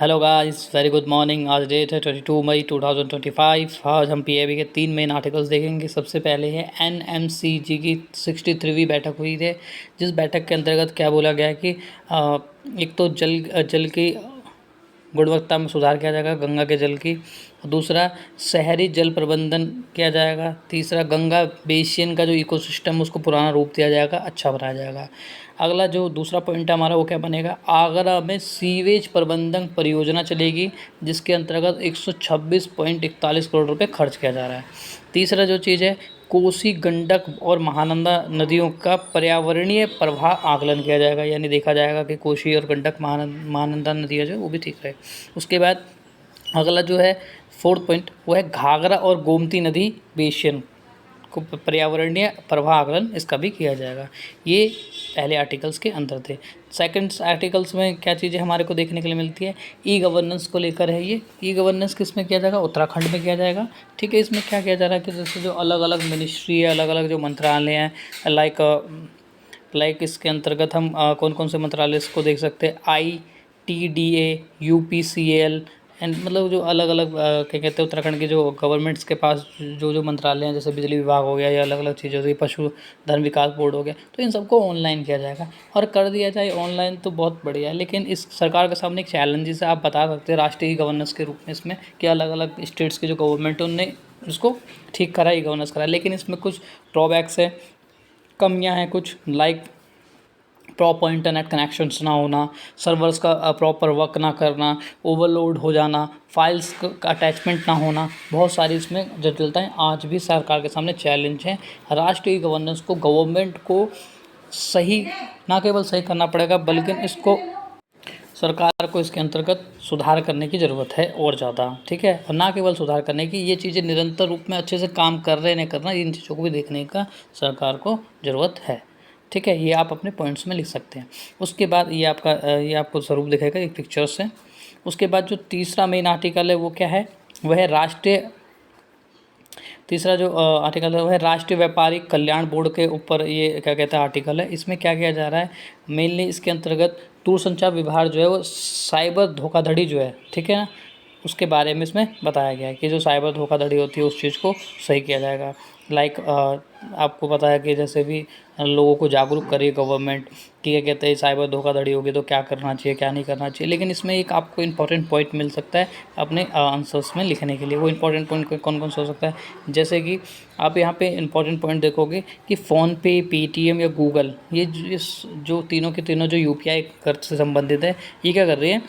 Hello guys, very good morning. आज date है 22 मई 2025। आज हम पीएबी के 3 मेन आर्टिकल्स देखेंगे। सबसे पहले है एनएमसीजी की 63वीं बैठक हुई है, जिस बैठक के अंतर्गत क्या बोला गया है कि एक तो जल की गुणवत्ता में सुधार किया जाएगा, गंगा के जल की। दूसरा, शहरी जल प्रबंधन किया जाएगा। तीसरा, गंगा बेसिन का जो इकोसिस्टम उसको पुराना रूप दिया जाएगा, अच्छा बनाया जाएगा। अगला जो दूसरा पॉइंट है हमारा, वो क्या बनेगा, आगरा में सीवेज प्रबंधन परियोजना चलेगी, जिसके अंतर्गत 126.41 करोड़ रुपए खर्च किया जा रहा है। तीसरा जो चीज़ है, कोसी, गंडक और महानंदा नदियों का पर्यावरणीय प्रभाव आकलन किया जाएगा, यानी देखा जाएगा कि कोसी और गंडक महानंदा नदियाँ जो वो भी ठीक रहे। उसके बाद अगला जो है फोर्थ पॉइंट, वो है घाघरा और गोमती नदी बेसिन को पर्यावरणीय प्रभाव आकलन इसका भी किया जाएगा। ये पहले आर्टिकल्स के अंदर थे। सेकंड आर्टिकल्स में क्या चीज़ें हमारे को देखने के लिए मिलती है, ई गवर्नेंस को लेकर है। ये ई गवर्नेंस किस में किया जाएगा, उत्तराखंड में किया जाएगा। ठीक है, इसमें क्या किया जा रहा है कि जैसे जो अलग अलग मिनिस्ट्री है, अलग अलग जो मंत्रालय हैं, लाइक इसके अंतर्गत हम कौन कौन से मंत्रालय इसको देख सकते हैं, ITDA, UPCL एंड मतलब जो अलग अलग क्या कहते हैं उत्तराखंड के जो गवर्नमेंट्स के पास जो जो मंत्रालय हैं, जैसे बिजली विभाग हो गया या अलग अलग चीज़ें होती, पशुधन विकास बोर्ड हो गया, तो इन सबको ऑनलाइन किया जाएगा। और कर दिया जाए ऑनलाइन तो बहुत बढ़िया है, लेकिन इस सरकार के सामने एक चैलेंजेस है। आप बता सकते हैं राष्ट्रीय गवर्नेंस के रूप में इसमें कि अलग अलग स्टेट्स के जो गवर्नमेंट है उनने इसको ठीक करा, ई गवर्नेंस करा, लेकिन इसमें कुछ ड्रॉबैक्स है, कमियां हैं कुछ, लाइक प्रॉपर इंटरनेट कनेक्शंस ना होना, सर्वर्स का प्रॉपर वर्क ना करना, ओवरलोड हो जाना, फाइल्स का अटैचमेंट ना होना, बहुत सारी इसमें जटिलताएं आज भी सरकार के सामने चैलेंज हैं। राष्ट्रीय गवर्नेंस को गवर्नमेंट को सही, ना केवल सही करना पड़ेगा, बल्कि इसको सरकार को इसके अंतर्गत सुधार करने की ज़रूरत है और ज़्यादा। ठीक है, और ना केवल सुधार करने की, ये चीज़ें निरंतर रूप में अच्छे से काम कर रहे नहीं करना, इन चीज़ों को भी देखने का सरकार को ज़रूरत है। ठीक है, ये आप अपने पॉइंट्स में लिख सकते हैं। उसके बाद ये आपको स्वरूप दिखेगा एक पिक्चर से। उसके बाद जो तीसरा मेन आर्टिकल है वो क्या है, वह है तीसरा जो आर्टिकल है वह है राष्ट्रीय व्यापारिक कल्याण बोर्ड के ऊपर ये क्या कहता है आर्टिकल है। इसमें क्या किया जा रहा है, मेनली इसके अंतर्गत दूरसंचार विभाग जो है वो साइबर धोखाधड़ी जो है, ठीक है ना, उसके बारे में इसमें बताया गया है कि जो साइबर धोखाधड़ी होती है उस चीज़ को सही किया जाएगा। लाइक आपको पता है कि जैसे भी लोगों को जागरूक करिए गवर्नमेंट कि क्या कहते हैं साइबर धोखाधड़ी होगी तो क्या करना चाहिए क्या नहीं करना चाहिए, लेकिन इसमें एक आपको इंपॉर्टेंट पॉइंट मिल सकता है अपने आंसर्स में लिखने के लिए। वो इंपॉर्टेंट पॉइंट कौन कौन सा हो सकता है, जैसे कि आप यहाँ पे इंपॉर्टेंट पॉइंट देखोगे कि फ़ोनपे, पेटीएम या गूगल, ये जो तीनों के तीनों जो UPI खर्च से संबंधित है, ये क्या कर रही है,